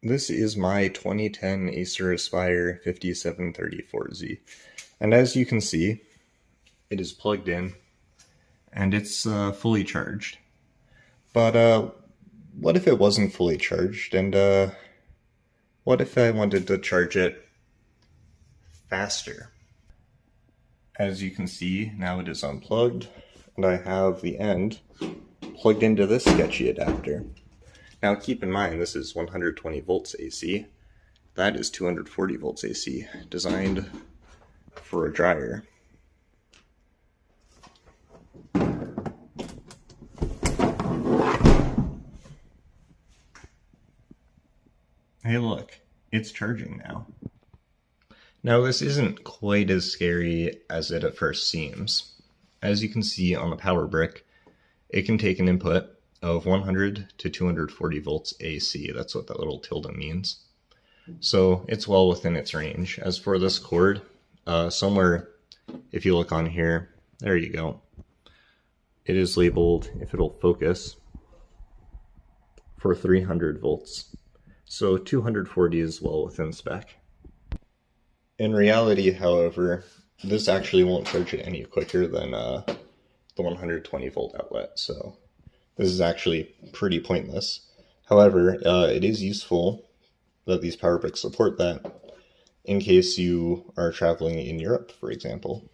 This is my 2010 Acer Aspire 5734Z, and as you can see, it is plugged in and it's fully charged. But what if it wasn't fully charged, and what if I wanted to charge it faster? As you can see, now it is unplugged, and I have the end plugged into this sketchy adapter. Now keep in mind, this is 120 volts AC. That is 240 volts AC, designed for a dryer. Hey look, it's charging now. Now this isn't quite as scary as it at first seems. As you can see on the power brick, it can take an input of 100 to 240 volts AC. That's what that little tilde means. So it's well within its range. As for this cord, somewhere, if you look on here, there you go. It is labeled, if it'll focus, for 300 volts. So 240 is well within spec. In reality, however, this actually won't charge it any quicker than the 120 volt outlet, so this is actually pretty pointless. However, it is useful that these power bricks support that in case you are traveling in Europe, for example.